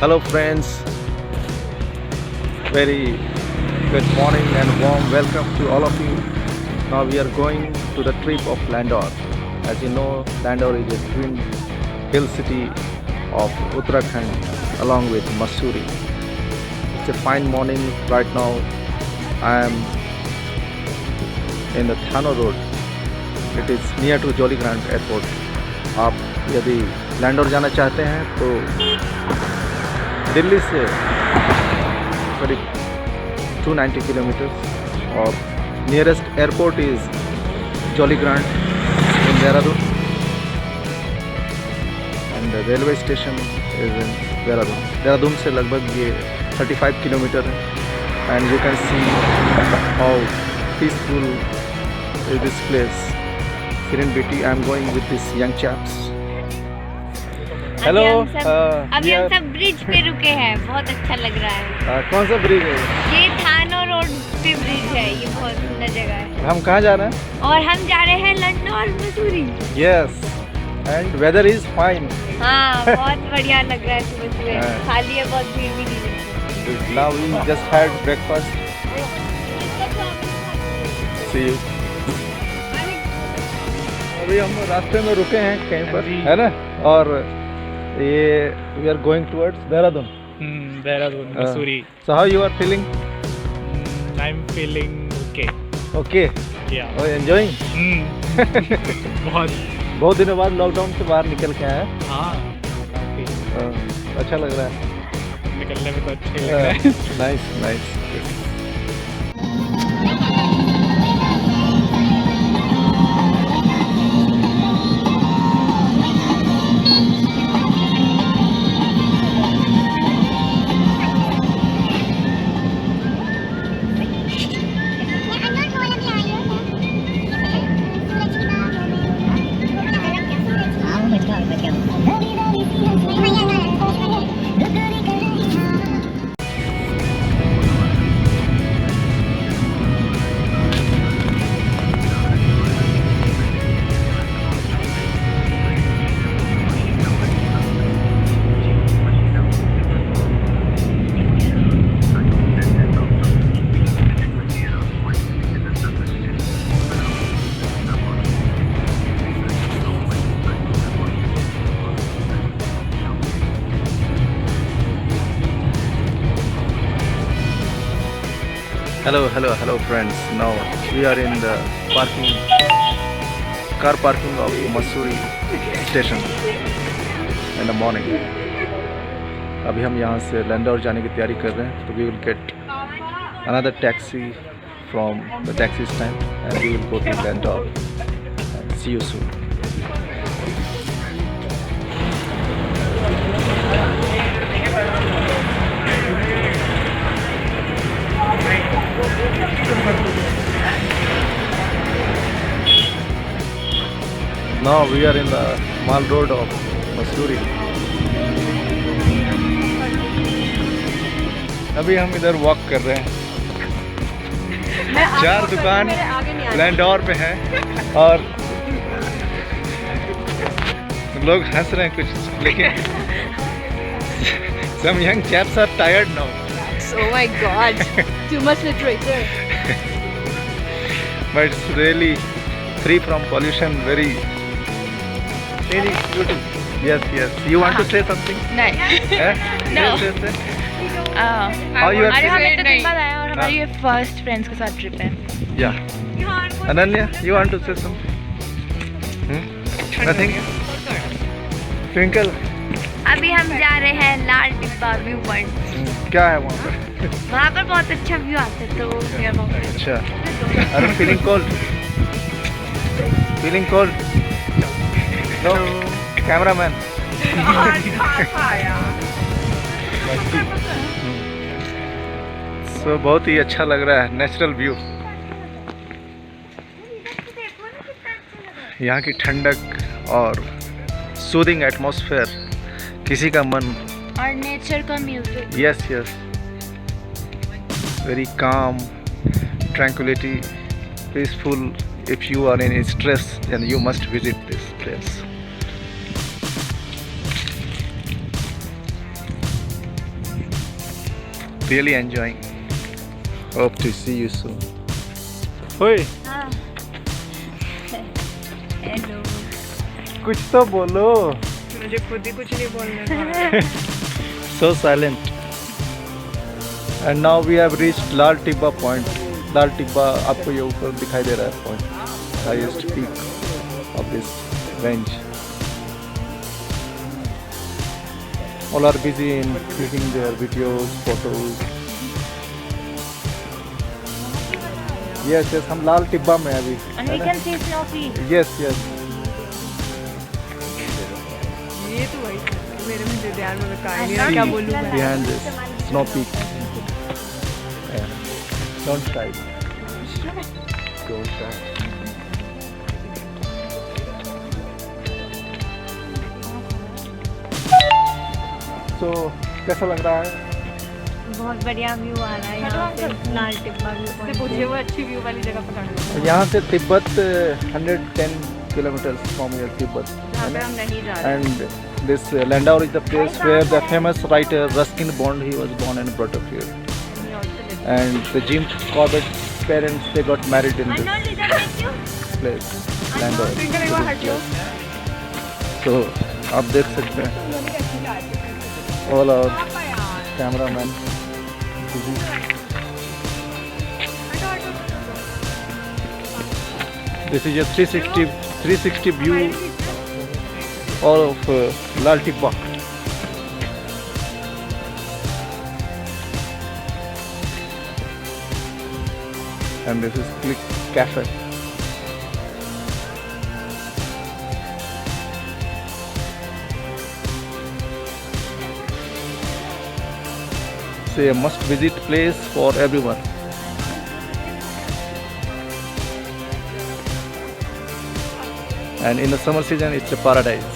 Hello friends, very good morning and warm welcome to all of you. Now we are going to the trip of Landor. As you know, Landor is a twin hill city of Uttarakhand along with Mussoorie. It's a fine morning right now. I am in the Thano road. It is near to Jolly Grant Airport. आप यदि लैंडोर जाना चाहते हैं तो दिल्ली से करीब 290 kilometre और nearest airport is jolly grant in Dehradun and railway station is in Dehradun. Dehradun से लगभग ये 35 किलोमीटर है and you can see how peaceful is this place. Serendipity. I am going with these young chaps. Hello. अभी हम सब bridge पे रुके हैं. बहुत अच्छा लग रहा है. कौन सा ब्रिज है? ये थानो रोड पे ब्रिज है. ये बहुत सुंदर जगह है. हम कहाँ जा रहे हैं? और हम जा रहे हैं लंदौर Mussoorie. Yes. And weather is fine. हाँ, बहुत बढ़िया लग रहा है सुबह सुबह. खाली है, बहुत भीड़ भी नहीं है. Now we just had breakfast. See you. अभी हम रास्ते में रुके हैं कहीं पर, है ना? और ये we are going towards Dehradun. Dehradun, Mussoorie. So how you are feeling? I'm feeling okay. Okay. Yeah. Oh, enjoying? बहुत दिनों बाद लॉकडाउन से बाहर निकल के आए हैं. हाँ, काफी अच्छा लग रहा है. निकलने में तो अच्छे लग रहा है. Nice nice. Hello friends. Now we are in the car parking of Mussoorie station in the morning. अभी हम यहाँ से लैंडौर जाने की तैयारी कर रहे हैं, तो we will get another taxi from the taxi stand and we will go to Landor. See you soon. Now we are in the Mall Road of Mussoorie. अभी हम इधर वॉक कर रहे हैं. 4 दुकान लैंडौर पे है और लोग हंस रहे हैं कुछ, लेकिन some young chaps are tired now. Oh my God! Too much literature. But it's really free from pollution. Very beautiful. Yes. You want to say something? No. Say. How you are अरे हम feeling? इतने दिन बाद आए और हमारी ये first friends के साथ ट्रिप है. Yeah. Ananya, you want to say something? Nothing? Twinkle? अभी हम जा रहे हैं लाल डिब्बा व्यू पॉइंट. क्या है वहाँ पर? वहाँ पर बहुत अच्छा व्यू आता है, तो we are walking. अच्छा. Are you feeling cold? Feeling cold? No. Cameraman. So बहुत ही अच्छा लग रहा है. Natural view. यहाँ की ठंडक और सूदिंग एटमॉस्फेयर किसी का मन. और नेचर का music. Yes. Very calm, tranquility, peaceful. If you are in stress, then you must visit this place. really enjoying. Hope to see you soon. Oi, hello कुछ तो बोलो. मुझे खुद ही कुछ नहीं बोलने So silent. And now we have reached Lal Tibba point. Lal Tibba आपको ये ऊपर दिखाई दे रहा है point. Highest peak of this range. All are busy in clicking their videos, photos. Yes, हम लाल टिब्बा में हैं अभी. And we can see Snow Peak. Yes, yes. ये तो वही मेरे में जो ध्यान में का नहीं क्या बोलूं मैं Behind this snow peak. Yeah. Don't try. Don't try. So, कैसा लग रहा है? बहुत बढ़िया व्यू आ रहा है यहाँ से लाल टिब्बा व्यू मुझे वो अच्छी व्यू वाली जगह पकड़ना यहाँ से Tibet 110 kilometers from here, Tibet. जहाँ पे हम नहीं जा रहे And this Landau is the place where the famous writer Ruskin Bond, he was born and brought up here. And the Jim Corbett's parents, they got married in this place, Landau. So, आप देख सकते हैं all our cameramen. This is a 360 view of Lal Tibba. And this is Click Cafe. It's a must-visit place for everyone. And in the summer season, it's a paradise.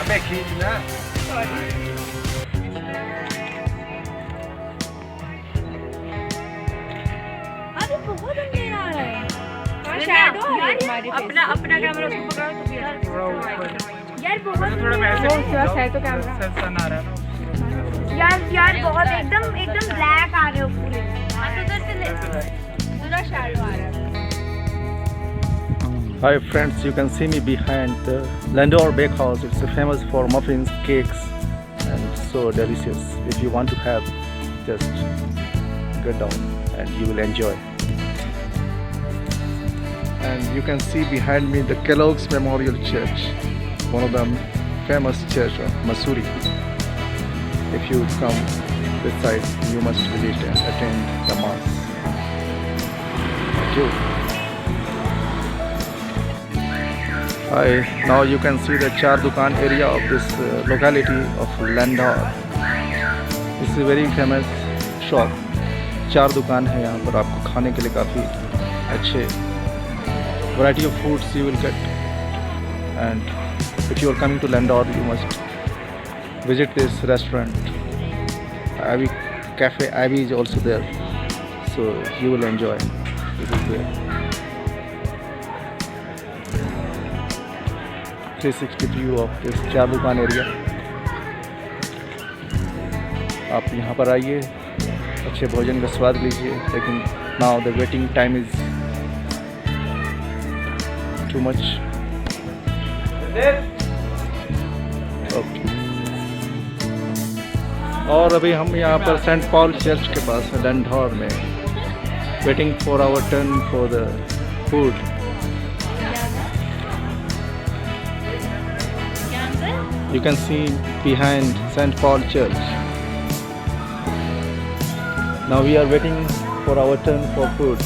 अबे खींच ना. अरे बहुत अंधेरा आ रहा है शैडो अपना अपना कैमरा पकड़ो तो यार बहुत थोड़ा वैसे है तो कैमरा सन आ रहा है. यार बहुत एकदम ब्लैक आ रहे हो पूरे तो उधर से ले पूरा शैडो आ रहा है. Hi friends, you can see me behind the Landau Bakehouse. It's famous for muffins, cakes, and so delicious. If you want to have, just get down and you will enjoy. And you can see behind me the Kellogg's Memorial Church, one of the famous church of Missouri. If you come this side, you must visit and attend the mass. Thank you. Hi, now you can see the Char Dukan area of this locality of Landau. This is a very famous shop. चार दुकान है यहाँ पर आपको खाने के लिए काफ़ी अच्छे variety of foods you will get. And if you are coming to Landau, you must visit this restaurant. Abbey Cafe Abbey is also there, so you will enjoy. This is there. 360 view of this चार दुकान area. आप यहाँ पर आइए, अच्छे भोजन का स्वाद लीजिए. लेकिन now the waiting time is too much. Okay. और अभी हम यहाँ पर सेंट पॉल चर्च के पास है लैंडौर में, waiting for our turn for the food. You can see behind St. Paul Church. Now we are waiting for our turn for food.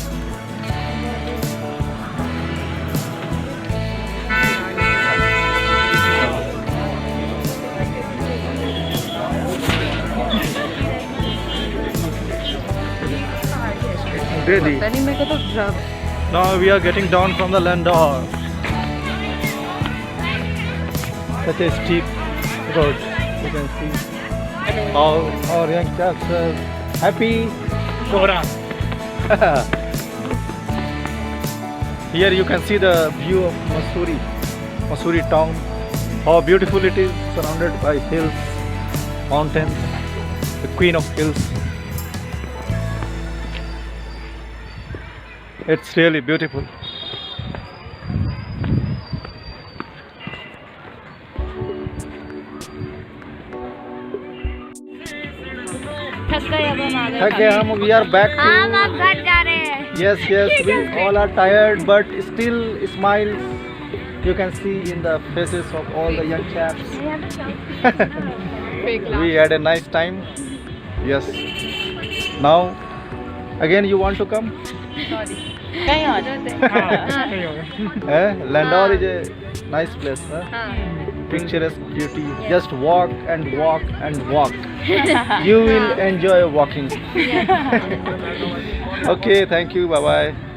Ready? Now we are getting down from the Landau. Such a steep road. You can see all our young chaps are happy. Here you can see the view of Mussoorie town. How beautiful it is, surrounded by hills, mountains, the queen of hills. It's really beautiful. थक गए अब हम आ गए थक गए हम. We are back हम to. अब घर जा रहे हैं. Yes, we all are tired, but still smiles you can see in the faces of all the young chaps. We had a nice time. Yes. Now, again you want to come? कहीं आ जाते Landor is a nice place, huh? Picturesque beauty. Just walk and walk and walk. You will enjoy walking. Okay, thank you. Bye bye.